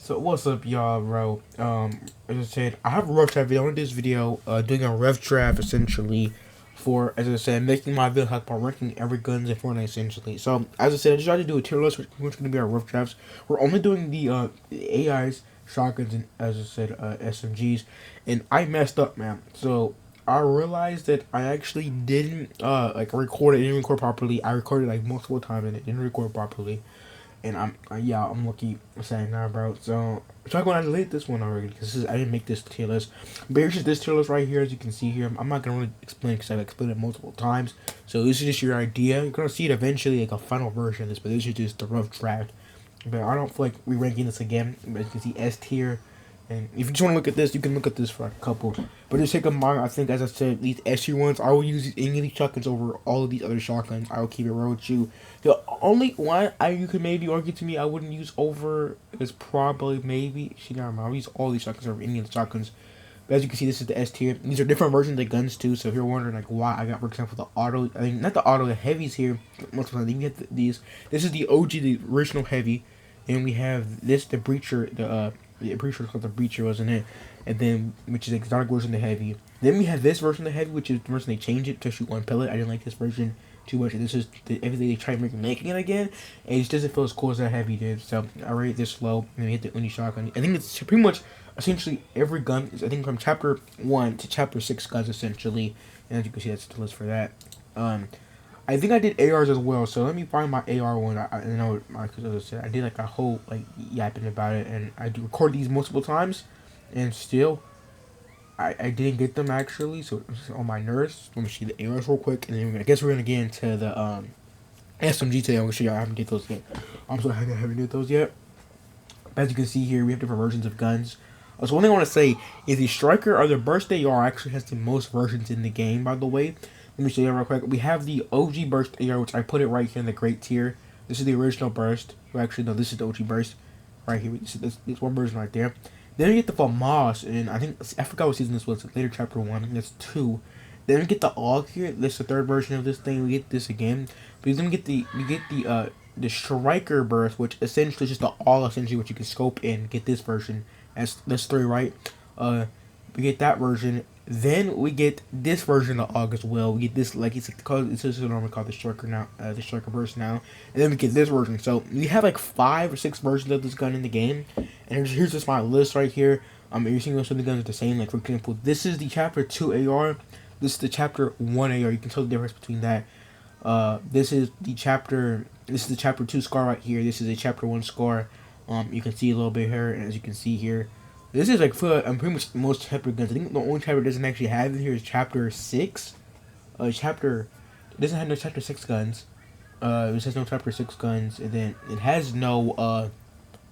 So what's up, y'all, bro? As I said, I have a rough draft video. On this video, doing a rough draft essentially for, as I said, making my video help by ranking every guns in Fortnite essentially. So as I said, I just tried to do a tier list, which is going to be our rough drafts. We're only doing the AIs, shotguns, and as I said, SMGs, and I messed up, man. So I realized that I actually didn't like record it. It didn't record properly. I recorded like multiple times and it didn't record properly. And yeah, I'm lucky saying that, bro. So I'm trying to delete this one already because I didn't make this tier list. But here's just this tier list right here, as you can see here. I'm not gonna really explain because I've explained it multiple times. So this is just your idea. You're gonna see it eventually, like a final version of this, but this is just the rough draft. But I don't feel like re-ranking this again. But as you can see, S tier. And if you just want to look at this, you can look at this for a couple. But just take a mind, I think, as I said, these S tier ones, I will use any of these shotguns over all of these other shotguns. I will keep it real with you. The only one you could maybe argue to me I wouldn't use over is probably maybe, never mind, I'll use all these shotguns over any of the shotguns. But as you can see, this is the S tier. These are different versions of guns too. So if you're wondering like why I got, for example, the auto, I mean not the auto, the heavies here. Multiple times, you get these. This is the OG, the original heavy, and we have this, the breacher, I'm pretty sure it's called the breacher, wasn't it? And then, which is the exotic version of the heavy. Then we have this version of the heavy, which is the version they changed it to shoot one pellet. I didn't like this version too much. This is everything they tried making it again, and it just doesn't feel as cool as that heavy did. So I rate this low, and we hit the uni shotgun. I think it's pretty much essentially every gun is, I think, from chapter 1 to chapter 6 guns essentially, and as you can see, that's the list for that. I think I did ARs as well, so let me find my AR one. I know, because as I said, I did like a whole like yapping about it, and I record these multiple times, and still, I didn't get them actually. So it's on my nerves. Let me see the ARs real quick, and then I guess we're gonna get into the SMG today. I'm gonna show you I haven't did those yet. I'm so happy I haven't did those yet. As you can see here, we have different versions of guns. So one thing I want to say is the Striker or the Burst AR actually has the most versions in the game, by the way. Let me show you real quick. We have the OG Burst AR, which I put it right here in the great tier. This is the original Burst. Well, actually, no, this is the OG Burst. Right here. This one version right there. Then we get the FAMAS, and I forgot what season this was. Later chapter 1. That's 2. Then we get the AUG here. This is the third version of this thing. We get this again. But then we get the Striker Burst, which essentially is just the all essentially what you can scope in. Get this version. That's 3, right? We get that version. Then we get this version of AUG as well. We get this, like it's called, it's just normally called the Striker now, the Striker Burst now. And then we get this version. So we have like 5 or 6 versions of this gun in the game. And here's just my list right here. Every single one of the guns are the same. Like for example, this is the chapter 2 AR. This is the chapter 1 AR. You can tell the difference between that. This is the chapter 2 scar right here. This is a chapter 1 scar. You can see a little bit here, and as you can see here, this is like for pretty much most chapter guns. I think the only chapter it doesn't actually have in here is chapter 6. It doesn't have no chapter 6 guns. It has no chapter 6 guns, and then it has no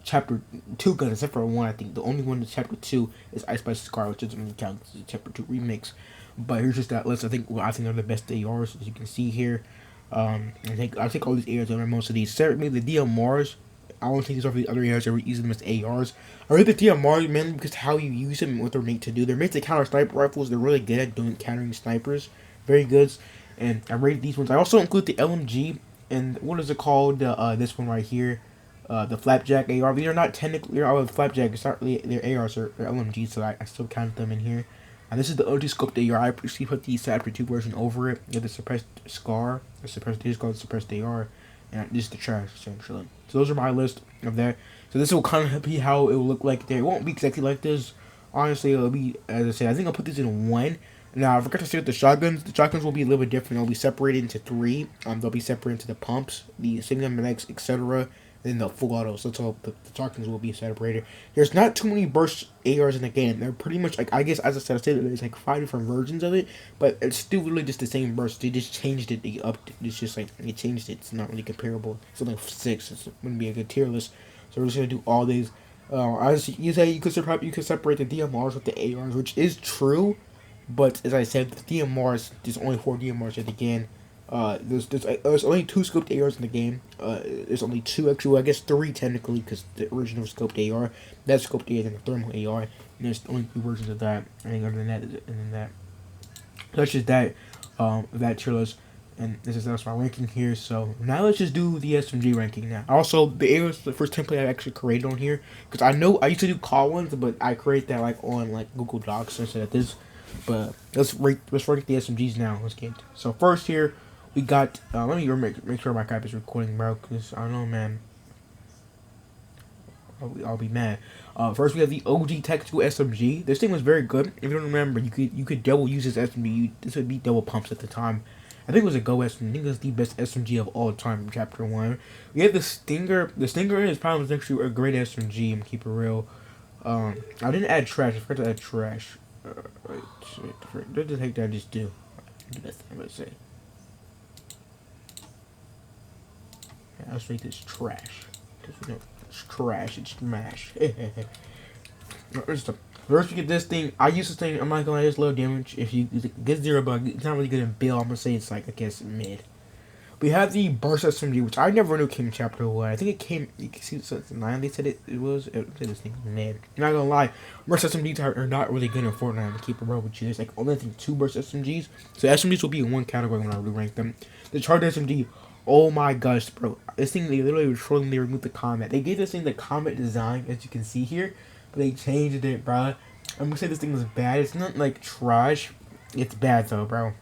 chapter 2 guns except for one. I think the only one that's chapter 2 is Ice Spice Scar, which doesn't really count. It's a chapter 2 remix. But here's just that list. I think they're the best ARs, as you can see here. I take all these ARs over most of these. Separately, the DMRs, I won't take these over the other ARs. I would use them as ARs. I rate the DMRs mainly because how you use them and what they're made to do. They're made to counter sniper rifles. They're really good at countering snipers. Very good. And I rate these ones. I also include the LMG and what is it called? This one right here. The Flapjack AR. These are not technically Flapjack. It's not really their ARs or LMGs, so I still count them in here. And this is the OG scoped AR. I actually put the chapter 2 version over it. You have the suppressed scar, the suppressed AR, and this is the trash essentially. So those are my list of that. So this will kind of be how it will look like there. It won't be exactly like this. Honestly, it'll be, as I said, I think I'll put this in 1. Now, I forgot to say with the shotguns. The shotguns will be a little bit different. They'll be separated into 3. They'll be separated into the pumps, the semi-automatic, etc. Then the full auto. So that's all the shotguns will be separated. There's not too many burst ARs in the game. They're pretty much like, I guess as I said there's like 5 different versions of it, but it's still really just the same burst. They just changed it. They upped it. It's just like they changed it. It's not really comparable. It's only 6. It's gonna be a good tier list. So we're just gonna do all these. As you say, you could separate the DMRs with the ARs, which is true. But as I said, the DMRs, there's only 4 DMRs at the game. There's only 2 scoped ARs in the game. There's only 2, actually, well, I guess 3 technically, because the original scoped AR, that's scoped AR, and the thermal AR, and there's only 2 versions of that. And other than that, that's just that, that tier list. And that's my ranking here. So now let's just do the SMG ranking now. Also, the A was the first template I actually created on here because I know I used to do call ones, but I create that like on like Google Docs instead of this. But let's rank the SMGs now. Let's get so first here we got. Let me make sure my cap is recording, bro. Cause I don't know, man. I'll be mad. First we have the OG tactical SMG. This thing was very good. If you don't remember, you could double use this SMG. This would be double pumps at the time. I think it was a Go SMG. I think it was the best SMG of all time from Chapter 1. We have the Stinger. The Stinger is probably actually a great SMG, and keep it real. I didn't add trash. I forgot to add trash. Wait, shit. What the heck did I just do? The best thing I'm going to say. Yeah, let's make this trash. It's trash. It's smash. First we get this thing. I use this thing. I'm not gonna lie, it's low damage. If you get 0 bug, it's not really good in build. I'm gonna say it's like, I guess, mid. We have the burst SMG, which I never knew came in Chapter 1. I think it came. You can see it's 9. They said it was. This thing mid. I'm not gonna lie, burst SMGs are not really good in Fortnite. To keep it real with you, there's like only 2 burst SMGs. So SMGs will be in one category when I rank them. The charge SMG. Oh my gosh, bro! This thing, they literally were trolling. They removed the combat. They gave this thing the combat design, as you can see here. But they changed it, bro. I'm gonna say this thing is bad. It's not like trash. It's bad though, bro.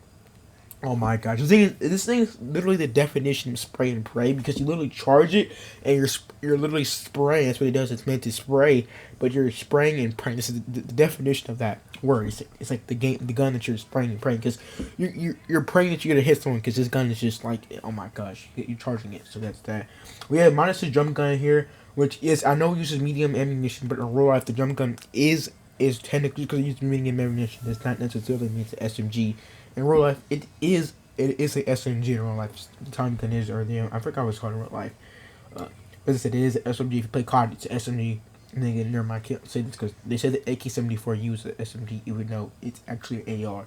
Oh my gosh, this thing is literally the definition of spray and pray, because you literally charge it and you're literally spraying. That's what it does. It's meant to spray, but you're spraying and praying. This is the definition of that word. It's like the gun that you're spraying and praying, because you're praying that you're gonna hit someone, because this gun is just like, oh my gosh, you're charging it. So that's that. We have minus the drum gun here, which is, I know it uses medium ammunition, but in real life the drum gun is technically, because it uses medium ammunition, does not necessarily mean it's SMG. In real life, it is a SMG in real life. The time gun is, or the I forgot what it's called in real life. As I said, it is an SMG. If you play COD, it's an SMG. And then never mind, I can't say this because they said the AK-74 used the SMG, even though it's actually an AR.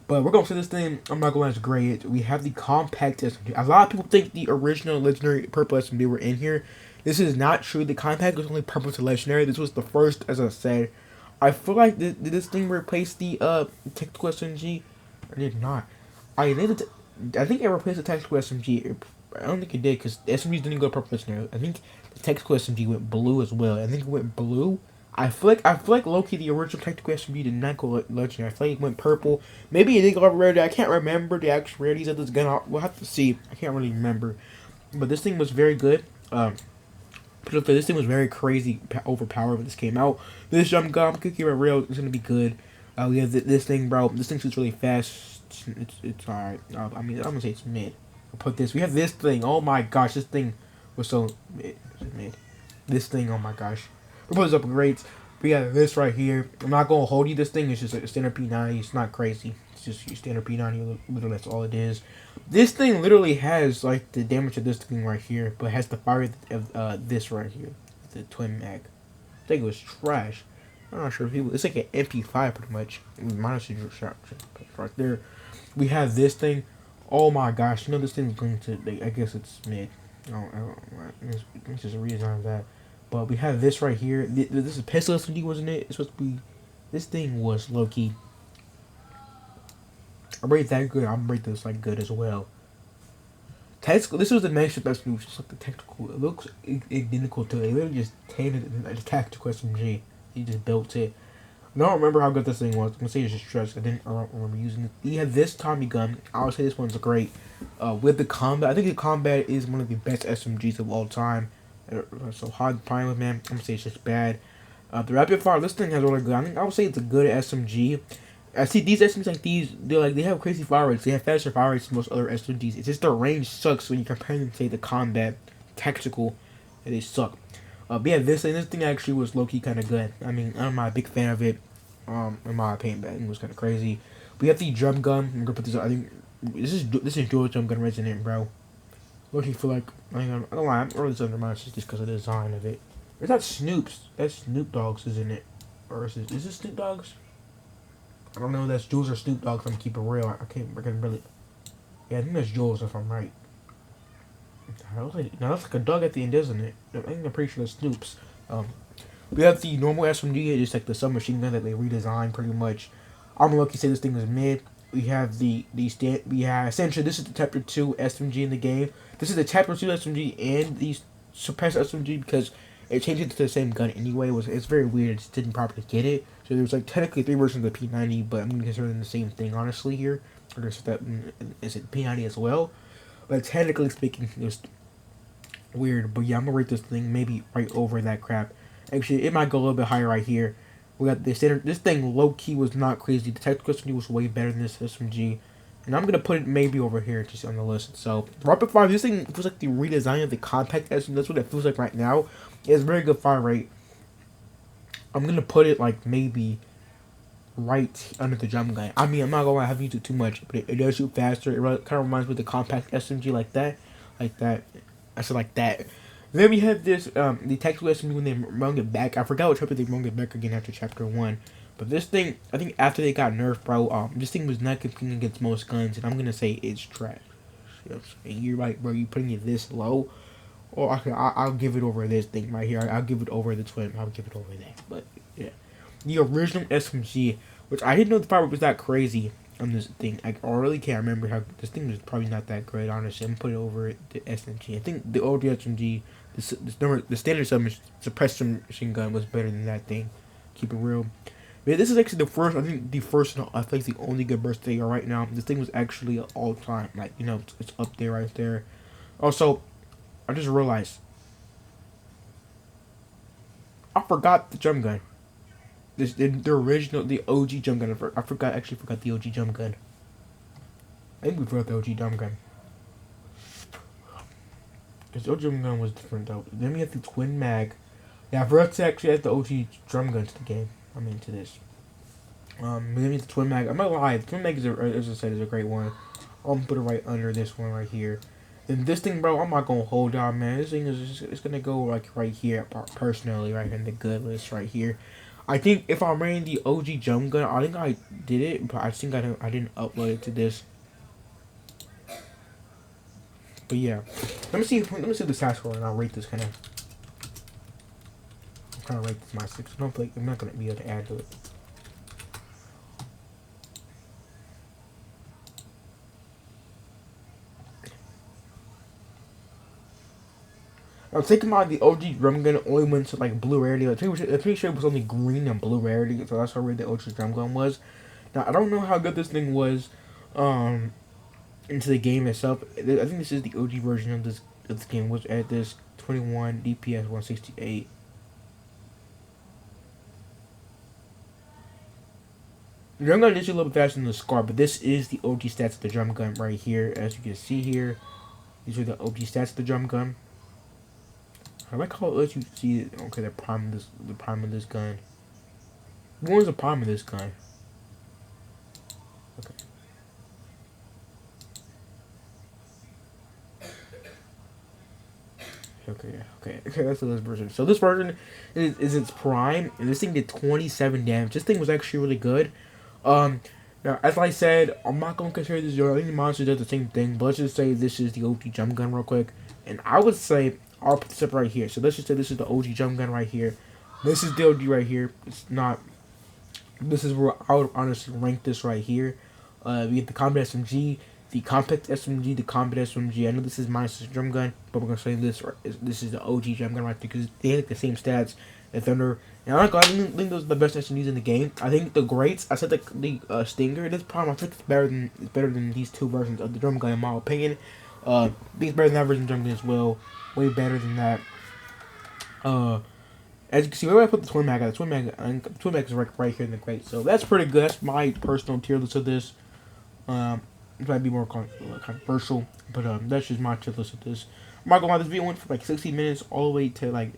But we're gonna say this thing. I'm not gonna let it great. We have the compact SMG. A lot of people think the original legendary purple SMG were in here. This is not true. The compact was only purple to legendary. This was the first, as I said. I feel like did this thing replace the tactical SMG? I did not. I think it replaced the tactical SMG. I don't think it did, because the SMGs didn't go purple legendary. I think the tactical SMG went blue as well. I think it went blue. I feel like low-key the original tactical SMG did not go legendary. I feel like it went purple. Maybe it did go rarity. I can't remember the actual rarities of this gun. We'll have to see. I can't really remember. But this thing was very good. This thing was very crazy, overpowered when this came out. This jump gun, keep it real, it's gonna be good. We have this thing, bro. This thing shoots really fast. It's alright. I mean, I'm gonna say it's mid. I'll put this. We have this thing. Oh my gosh, this thing was so mid. This thing, oh my gosh. We put this up in grades. We have this right here. I'm not gonna hold you. This thing is just like a standard P90. It's not crazy. It's just your standard P90. Literally, that's all it is. This thing literally has like the damage of this thing right here, but has the fire of this right here, the twin mag. I think it was trash. I'm not sure if people. It's like an MP5 pretty much. Minus the shot right there. We have this thing. Oh my gosh! You know this thing's going to. I guess it's mid. Let's just redesign that. But we have this right here. This is pistol SMG, wasn't it? It's supposed to be. This thing was low key. I rate that good. I'm rate this like good as well. Tactical. This was the next best move. Just like the tactical. It looks identical to it. They literally just tainted it like the tactical SMG. He just built it. I don't remember how good this thing was. I'm gonna say it's just stress. I don't remember using it. You have this Tommy gun. I would say this one's great. With the combat, I think the combat is one of the best SMGs of all time. So hard prime, man. I'm gonna say it's just bad. The rapid fire. This thing has really good. I would say it's a good SMG. I see these SMGs like these. They have crazy fire rates. They have faster fire rates than most other SMGs. It's just the range sucks when you compare them to say the combat, tactical, and they suck. But yeah, this thing actually was low key kind of good. I mean, I'm not a big fan of it. In my opinion, but it was kind of crazy. We have the drum gun. I'm gonna put this. I think this is dual drum gun resonant, bro. Looking for like, I don't lie. I'm really under my just because of the design of it. It's not Snoop's. That's Snoop Dogg's, isn't it? Or is it Snoop Dogg's? I don't know. That's Jules or Snoop Dogg's. I'm keeping real. I can't really. Yeah, I think that's Jules if I'm right. Now that's like a dog at the end, isn't it? I think I'm pretty sure that's Snoop's. We have the normal SMG, just like the submachine gun that they redesigned pretty much. I'm lucky to say this thing is mid. We have we have essentially this is the chapter 2 SMG in the game. This is the chapter 2 SMG and the suppressed SMG because it changed it to the same gun anyway. It's very weird. It just didn't properly get it. So there's like technically 3 versions of the P90, but I'm gonna consider them the same thing honestly here. Or is that is it P90 as well? But technically speaking, it's weird. But yeah, I'm gonna rate this thing maybe right over that crap. Actually, it might go a little bit higher right here. We got this. This thing low key was not crazy. The tactical SMG was way better than this SMG, and I'm gonna put it maybe over here just on the list. So rapid fire. This thing feels like the redesign of the compact SMG. That's what it feels like right now. It has very good fire rate. I'm gonna put it like maybe right under the drum gun. I mean, I'm not gonna lie, I haven't used it too much, but it does shoot faster. It kind of reminds me of the compact SMG like that, like that. I said like that. Then we have this, the tactical SMG when they rung it back. I forgot what chapter they rung it back again after chapter 1. But this thing, I think after they got nerfed, bro, this thing was not competing against most guns, and I'm gonna say it's trash. You know what I'm saying? You're right, bro. You putting it this low? Oh, okay, I'll give it over this thing right here. I'll give it over the twin. I'll give it over that. But yeah, the original SMG, which I didn't know the fire was that crazy on this thing. I really can't remember how this thing was probably not that great. Honestly, I'm putting it over the SMG. I think the old SMG, the standard suppressed machine gun was better than that thing. Keep it real. But this is actually the first. I think the first. I think the only good burst thing right now. This thing was actually an all time. Like it's up there right there. Also, I just realized I forgot the jump gun. The original, the OG jump gun. Actually forgot the OG jump gun. I think we forgot the OG jump gun. Because the OG jump gun was different though. Then we have the twin mag. Yeah, I forgot to actually add the OG drum gun to the game. I'm into this. Then we have the twin mag. I'm not lying. The twin mag as I said, is a great one. I'm gonna put it right under this one right here. And this thing, bro, I'm not gonna hold on, man. This thing is it's gonna go like right here, personally, right in the good list right here. I think if I ran the OG jump gun, I think I did it, but I think I didn't upload it to this. But yeah, let me see the stats score, and I'll rate this kind of. I'm kind of rate this my 6. I'm not gonna be able to add to it. I'm thinking about the OG drum gun only went to like blue rarity. I'm pretty sure it was only green and blue rarity, so that's how rare the OG drum gun was. Now I don't know how good this thing was, into the game itself. I think this is the OG version of this game. Was at this 21 DPS 168. The drum gun is a little bit faster than the SCAR, but this is the OG stats of the drum gun right here. As you can see here, these are the OG stats of the drum gun. I like how it lets you see, okay, the prime of this gun. What was the prime of this gun? Okay. Okay, that's this version. So this version is its prime, and this thing did 27 damage. This thing was actually really good. Now, as I said, I'm not going to consider this your any monster does the same thing, but let's just say this is the OG jump gun real quick. And I would say, I'll put this up right here. So let's just say this is the OG jump gun right here. This is the OG right here. It's not, this is where I would honestly rank this right here. We get the combat SMG, the compact SMG, the combat SMG. I know this is minus the drum gun, but we're going to say this is the OG drum gun right there because they have the same stats. The Thunder. And I don't think those are the best SMGs in the game. I think the greats. I said the Stinger. This problem I think it's better than these 2 versions of the drum gun in my opinion. I think it's better than that version of the drum gun as well. Way better than that. As you can see, where I put the twin mag, the twin mag is right here in the great. So that's pretty good. That's my personal tier list of this. It might be more controversial, but that's just my tier list of this. I'm not gonna lie, this video went for like 60 minutes all the way to like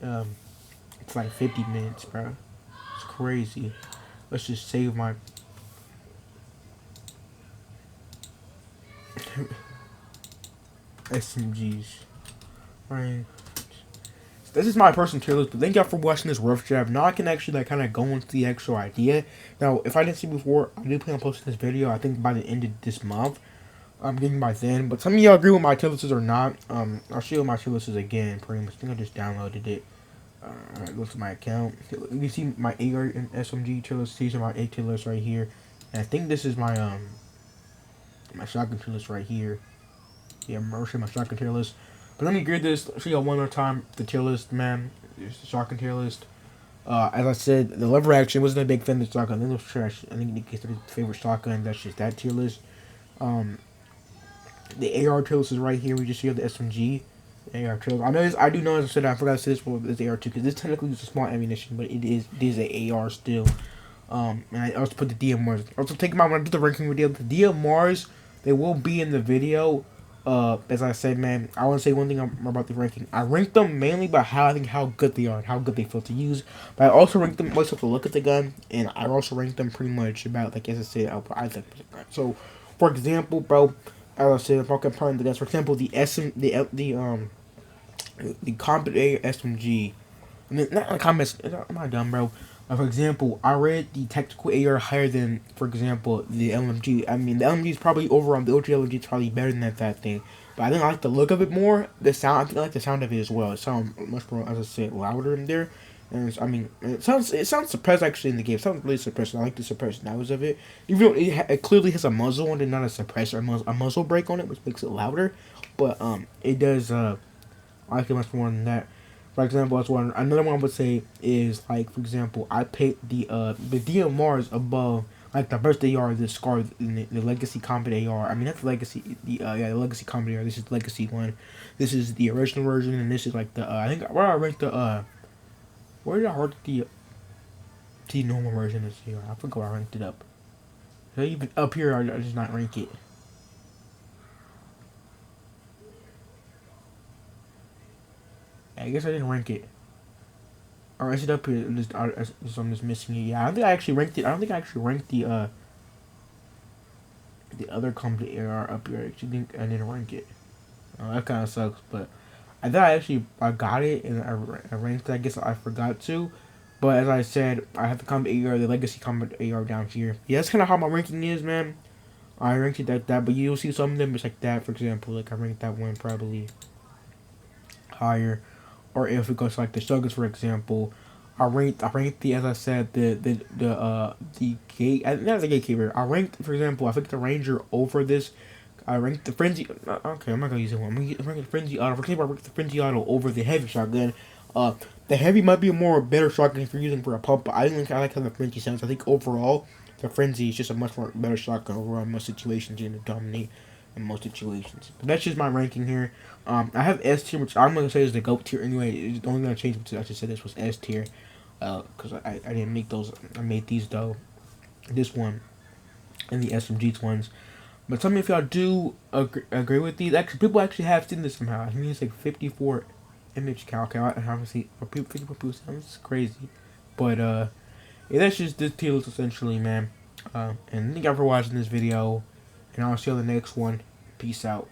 it's like 50 minutes, bro. It's crazy. Let's just save my SMGs. Right. This is my personal tier list, but thank y'all for watching this rough draft. Now I can actually like kind of go into the actual idea. Now, if I didn't see before, I do plan on posting this video. I think by the end of this month. I'm getting by then, but some of y'all agree with my tier lists or not. I'll show you my tier lists again. Pretty much, I think I just downloaded it. Go to my account. You see my AR and SMG tier list. These are my A tier list right here. And I think this is my my shotgun tier list right here. Yeah, I'm gonna show my shotgun tier list. But let me grade this. Show you one more time the tier list, man. It's the shotgun tier list. As I said, the lever action wasn't a big fan of the shotgun. I think it was trash. I think it's his favorite shotgun. That's just that tier list. The AR tier list is right here. We just see the SMG. AR tier list. I know this. I do know, as I said, I forgot to say this for this AR too, because this technically is a small ammunition, but it is a AR still. And I also put the DMRs. Also, take them out when I do the ranking video. The DMRs, they will be in the video. As I said, man, I want to say one thing about the ranking. I rank them mainly by how good they are and how good they feel to use. But I also rank them based off the look at the gun, and I also rank them pretty much about, like, as I said, I think. So, for example, bro, as I said, if I'm comparing the guns, for example, the Combat A SMG. I mean, not combat. I'm not dumb, bro. For example, I rate the tactical AR higher than, for example, the LMG. I mean, the LMG is probably over on the OG LMG is probably better than that thing. But I think I like the look of it more. The sound, I think I like the sound of it as well. It sounds much more, as I said, louder in there. And I mean, it sounds suppressed actually in the game. It sounds really suppressed. I like the suppressed noise of it. Even though it clearly has a muzzle on it, not a suppressor, a muzzle brake on it, which makes it louder. But it does. I like it much more than that. For example, that's one. Another one I would say is, like, for example, I picked the DMRs above, like, the burst AR, the SCAR, the Legacy Combat AR. I mean, that's the Legacy, the Legacy Combat AR. This is the Legacy one. This is the original version, and this is like the I think where I ranked the where did I rank the normal version of this AR? I forgot where I ranked it up. So even up here, I just not rank it. I guess I didn't rank it. Or is it up here? I'm just missing it. Yeah, I don't think I actually ranked it. I don't think I actually ranked the other company AR up here. I actually think I didn't rank it. That kind of sucks. But I thought I got it and I ranked it. I guess I forgot to. But as I said, I have the Combat AR, the Legacy Combat AR down here. Yeah, that's kind of how my ranking is, man. I ranked it like that, but you'll see some of them is like that. For example, like I ranked that one probably higher. Or if it goes like the shotguns, for example, I ranked the, as I said, the gate, not the gatekeeper. I ranked, for example, I think the Ranger over this. I ranked the Frenzy. Okay, I'm not gonna use it one. I'm gonna rank the Frenzy Auto. For example, I ranked the Frenzy Auto over the Heavy shotgun. The Heavy might be a better shotgun if you're using for a pump, but I like how the Frenzy sounds. I think overall, the Frenzy is just a much more better shotgun overall in most situations and to dominate in most situations. But that's just my ranking here. I have S tier, which I'm gonna say is the GOAT tier anyway. It's the only thing I changed. I just said this was S tier, because I didn't make those. I made these though, this one, and the SMGs ones. But tell me if y'all do agree with these. Actually, people actually have seen this somehow. I think it's like 54 image count. Okay, I haven't seen 54 people. Sounds crazy, but yeah, that's just this tier list essentially, man. And thank y'all for watching this video, and I'll see you on the next one. Peace out.